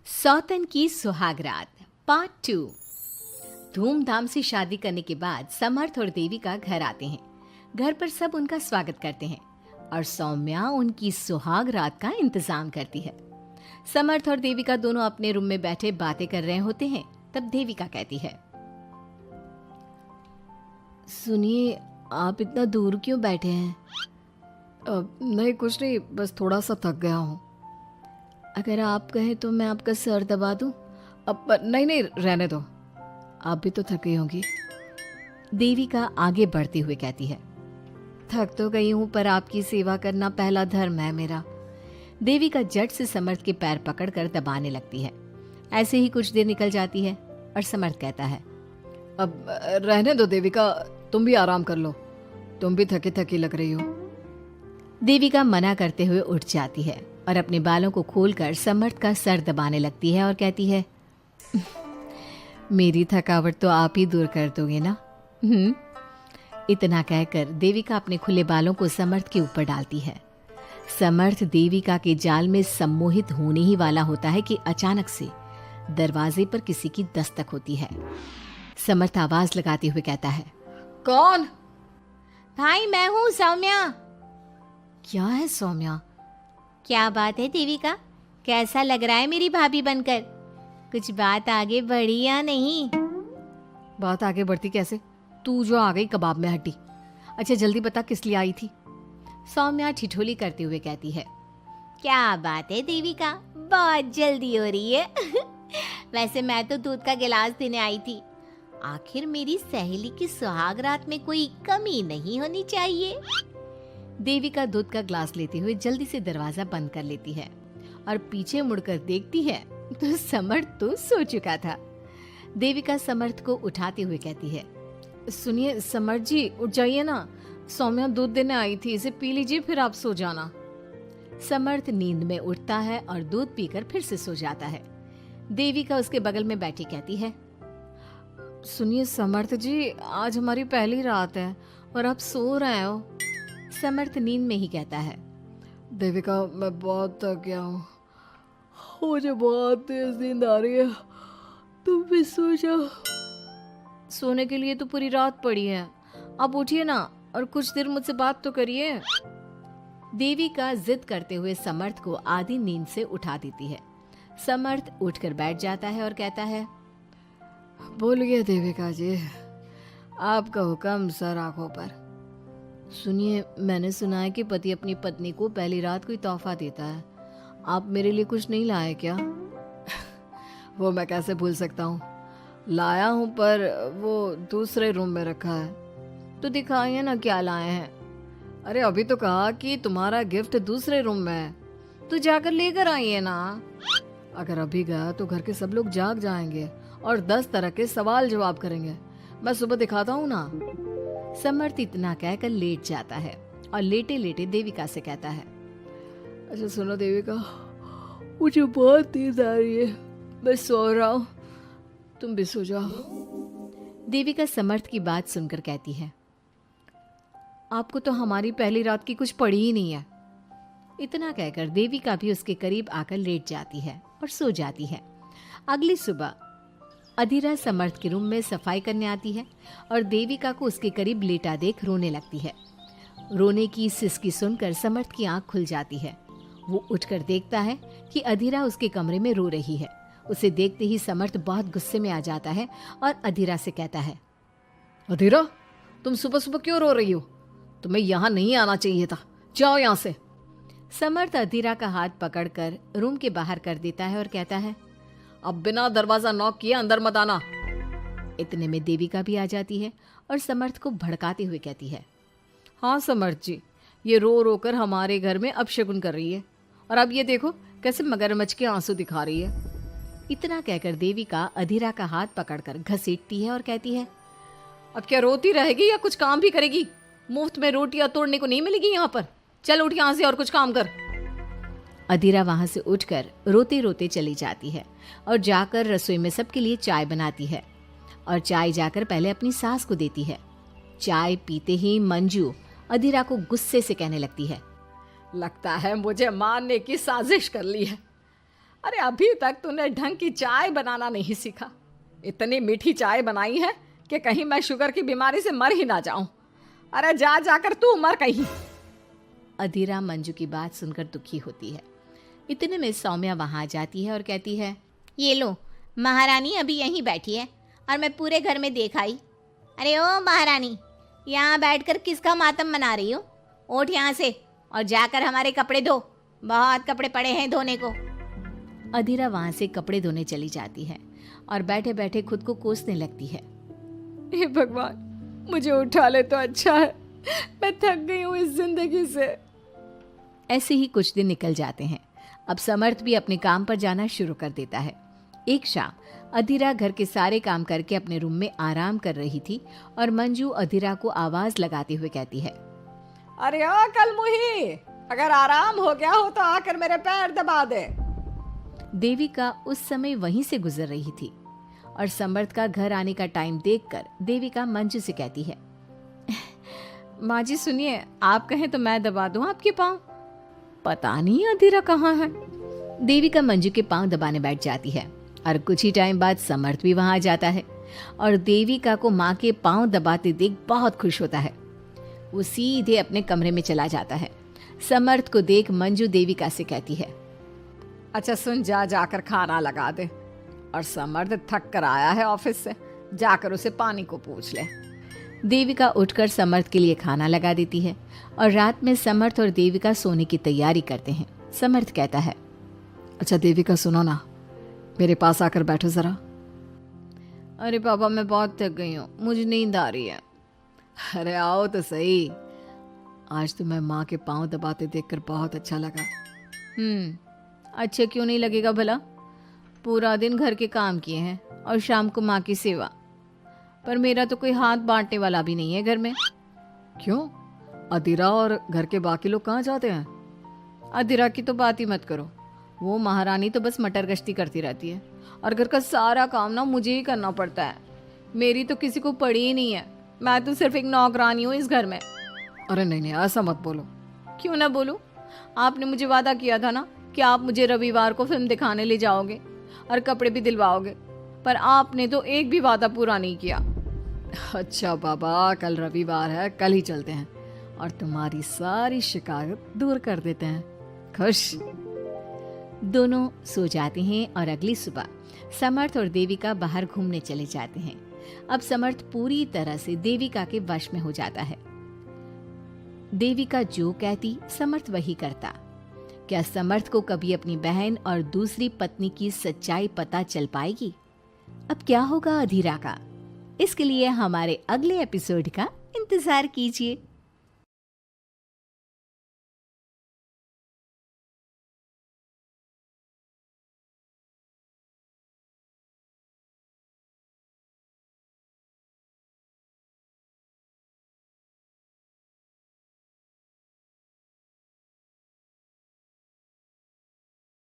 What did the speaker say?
सौतन की सुहागरात पार्ट 2। धूमधाम से शादी करने के बाद समर्थ और देविका घर आते हैं। घर पर सब उनका स्वागत करते हैं और सौम्या उनकी सुहाग रात का इंतजाम करती है। समर्थ और देविका दोनों अपने रूम में बैठे बातें कर रहे होते हैं। तब देविका कहती है, सुनिए, आप इतना दूर क्यों बैठे हैं? नहीं, कुछ नहीं, बस थोड़ा सा थक गया हूँ। अगर आप कहें तो मैं आपका सर दबा दूँ? अब नहीं, रहने दो, आप भी तो थकी होंगी। देविका आगे बढ़ते हुए कहती है, थक तो गई हूँ, पर आपकी सेवा करना पहला धर्म है मेरा। देविका झट से समर्थ के पैर पकड़कर दबाने लगती है। ऐसे ही कुछ देर निकल जाती है और समर्थ कहता है, अब रहने दो देविका, तुम भी आराम कर लो, तुम भी थकी थकी लग रही हो। देविका मना करते हुए उठ जाती है और अपने बालों को खोलकर समर्थ का सर दबाने लगती है और कहती है, मेरी थकावट तो आप ही दूर कर दोगे ना? इतना कहकर देविका अपने खुले बालों को समर्थ के ऊपर डालती है। समर्थ देविका के जाल में सम्मोहित होने ही वाला होता है कि अचानक से दरवाजे पर किसी की दस्तक होती है। समर्थ आवाज लगाते हुए कहता है, कौन? भाई, मैं हूँ सौम्या। क्या है सौम्या? क्या बात है देविका, कैसा लग रहा है मेरी भाभी बनकर? कुछ बात आगे बढ़ी या नहीं? बात आगे बढ़ती कैसे? तू जो आ गई कबाब में हड्डी। अच्छा जल्दी बता, किस लिए आई थी? सौम्या ठिठोली करते हुए कहती है, क्या बात है देविका, बहुत जल्दी हो रही है। वैसे मैं तो दूध का गिलास देने आई थी। आखिर मेरी सहेली की सुहाग रात में कोई कमी नहीं होनी चाहिए। देविका दूध का ग्लास लेते हुए जल्दी से दरवाजा बंद कर लेती है और पीछे मुड़कर देखती है तो समर्थ तो सो चुका था। देविका समर्थ को उठाते हुए कहती है, सुनिए समर्थ जी, उठ जाइए ना, सौम्या दूध देने आई थी, इसे पी लीजिए, फिर आप सो जाना। समर्थ नींद में उठता है और दूध पीकर फिर से सो जाता है। देविका उसके बगल में बैठी कहती है, सुनिए समर्थ जी, आज हमारी पहली रात है और आप सो रहे हो। समर्थ नींद में ही कहता है, देविका मैं बहुत थक गया हूँ, मुझे बहुत तेज नींद आ रही है, तुम भी सो जाओ। सोने के लिए तो पूरी रात पड़ी है, आप उठिए ना और कुछ देर मुझसे बात तो करिए। देविका जिद करते हुए समर्थ को आधी नींद से उठा देती है। समर्थ उठकर बैठ जाता है और कहता है, बोलिए देविका जी, आपका हुक्म सर आंखों पर। सुनिए, मैंने सुना है कि पति अपनी पत्नी को पहली रात कोई तोहफा देता है, आप मेरे लिए कुछ नहीं लाए क्या? वो मैं कैसे भूल सकता हूँ, लाया हूँ, पर वो दूसरे रूम में रखा है। तो दिखाइए ना क्या लाए हैं। अरे अभी तो कहा कि तुम्हारा गिफ्ट दूसरे रूम में है, तो जाकर लेकर आइए ना। अगर अभी गया तो घर के सब लोग जाग जाएंगे और 10 तरह के सवाल जवाब करेंगे। मैं सुबह दिखाता हूँ ना। समर्थ इतना कहकर लेट जाता है और लेटे लेटे देविका से कहता है, अच्छा सुनो देविका, मुझे बहुत नींद आ रही है, मैं सो रहा हूँ, तुम भी सो जाओ। देविका समर्थ की बात सुनकर कहती है, आपको तो हमारी पहली रात की कुछ पड़ी ही नहीं है। इतना कहकर देविका भी उसके करीब आकर लेट जाती है और सो जाती है। अगली सुबह अधीरा समर्थ के रूम में सफाई करने आती है और देविका को उसके करीब लेटा देख रोने लगती है। रोने की सिसकी सुनकर समर्थ की आंख खुल जाती है। वो उठकर देखता है कि अधीरा उसके कमरे में रो रही है। उसे देखते ही समर्थ बहुत गुस्से में आ जाता है और अधीरा से कहता है, अधीरा, तुम सुबह सुबह क्यों रो रही हो? तुम्हें यहाँ नहीं आना चाहिए था, जाओ यहाँ से। समर्थ अधीरा का हाथ पकड़कर रूम के बाहर कर देता है और कहता है, अब बिना दरवाजा नॉक किए अंदर मत आना। इतने में देविका भी आ जाती है और समर्थ को भड़काते हुए कहती है, हाँ समर्थ जी, ये रो रो कर हमारे घर में अपशगुन कर रही है, और अब ये देखो कैसे मगरमच्छ के आंसू दिखा रही है। इतना कहकर देविका अधीरा का हाथ पकड़कर घसीटती है और कहती है, अब क्या रोती रहेगी या कुछ काम भी करेगी? मुफ्त में रोटियां तोड़ने को नहीं मिलेगी यहाँ पर। चल उठ यहाँ से और कुछ काम कर। अधीरा वहां से उठकर रोते रोते चली जाती है और जाकर रसोई में सबके लिए चाय बनाती है और चाय जाकर पहले अपनी सास को देती है। चाय पीते ही मंजू अधीरा को गुस्से से कहने लगती है, लगता है मुझे मारने की साजिश कर ली है। अरे अभी तक तूने ढंग की चाय बनाना नहीं सीखा। इतनी मीठी चाय बनाई है कि कहीं मैं शुगर की बीमारी से मर ही ना जाऊं। अरे जा जाकर तू मर कहीं। अधीरा मंजू की बात सुनकर दुखी होती है। इतने में सौम्या वहां आ जाती है और कहती है, ये लो, महारानी अभी यहीं बैठी है और मैं पूरे घर में देख आई। अरे ओ महारानी, यहाँ बैठकर किसका मातम मना रही हो? उठ यहाँ से और जाकर हमारे कपड़े धो, बहुत कपड़े पड़े हैं धोने को। अधीरा वहां से कपड़े धोने चली जाती है और बैठे बैठे खुद को कोसने लगती है। हे भगवान, मुझे उठा ले तो अच्छा है, मैं थक गई हूँ इस जिंदगी से। ऐसे ही कुछ दिन निकल जाते हैं। अब समर्थ भी अपने काम पर जाना शुरू कर देता है। एक शाम अधीरा घर के सारे काम करके अपने रूम में आराम कर रही थी और मंजू अधीरा को आवाज लगाते हुए कहती है, अरे ओ कलमुही, अगर आराम हो गया हो तो आकर मेरे पैर दबा दे। देविका उस समय वहीं से गुजर रही थी और समर्थ का घर आने का टाइम देखकर देविका मंजू से कहती है, माँ जी सुनिए, आप कहें तो मैं दबा दूं आपके पाँव। पता नहीं अधीरा कहाँ है। देविका मंजू के पांव दबाने बैठ जाती है और कुछ ही टाइम बाद समर्थ भी वहां आ जाता है और देविका को माँ के पांव दबाते देख बहुत खुश होता है। वो सीधे अपने कमरे में चला जाता है। समर्थ को देख मंजू देविका से कहती है, अच्छा सुन, जा जाकर खाना लगा दे, और समर्थ थक कर आया है ऑफिस से, जाकर उसे पानी को पूछ ले। देविका उठकर समर्थ के लिए खाना लगा देती है और रात में समर्थ और देविका सोने की तैयारी करते हैं। समर्थ कहता है, अच्छा देविका सुनो ना, मेरे पास आकर बैठो जरा। अरे पापा, मैं बहुत थक गई हूँ, मुझे नींद आ रही है। अरे आओ तो सही, आज तो मैं माँ के पाँव दबाते देखकर बहुत अच्छा लगा। अच्छा क्यों नहीं लगेगा भला? पूरा दिन घर के काम किए हैं और शाम को माँ की सेवा, पर मेरा तो कोई हाथ बांटने वाला भी नहीं है घर में। क्यों? अधीरा और घर के बाकी लोग कहाँ जाते हैं? अधीरा की तो बात ही मत करो, वो महारानी तो बस मटर गश्ती करती रहती है और घर का सारा काम ना मुझे ही करना पड़ता है। मेरी तो किसी को पड़ी ही नहीं है, मैं तो सिर्फ एक नौकरानी हूँ इस घर में। अरे नहीं, ऐसा मत बोलो। क्यों ना बोलूं? आपने मुझे वादा किया था ना कि आप मुझे रविवार को फिल्म दिखाने ले जाओगे और कपड़े भी दिलवाओगे, पर आपने तो एक भी वादा पूरा नहीं किया। अच्छा बाबा, कल रविवार है, कल ही चलते हैं और तुम्हारी सारी शिकायत दूर कर देते हैं। खुश? दोनों सो जाते हैं और अगली सुबह समर्थ और देविका बाहर घूमने चले जाते हैं। अब समर्थ पूरी तरह से देविका के वश में हो जाता है। देविका जो कहती समर्थ वही करता। क्या समर्थ को कभी अपनी बहन और दूसरी पत्नी की सच्चाई पता चल पाएगी? अब क्या होगा अधीरा का? इसके लिए हमारे अगले एपिसोड का इंतजार कीजिए।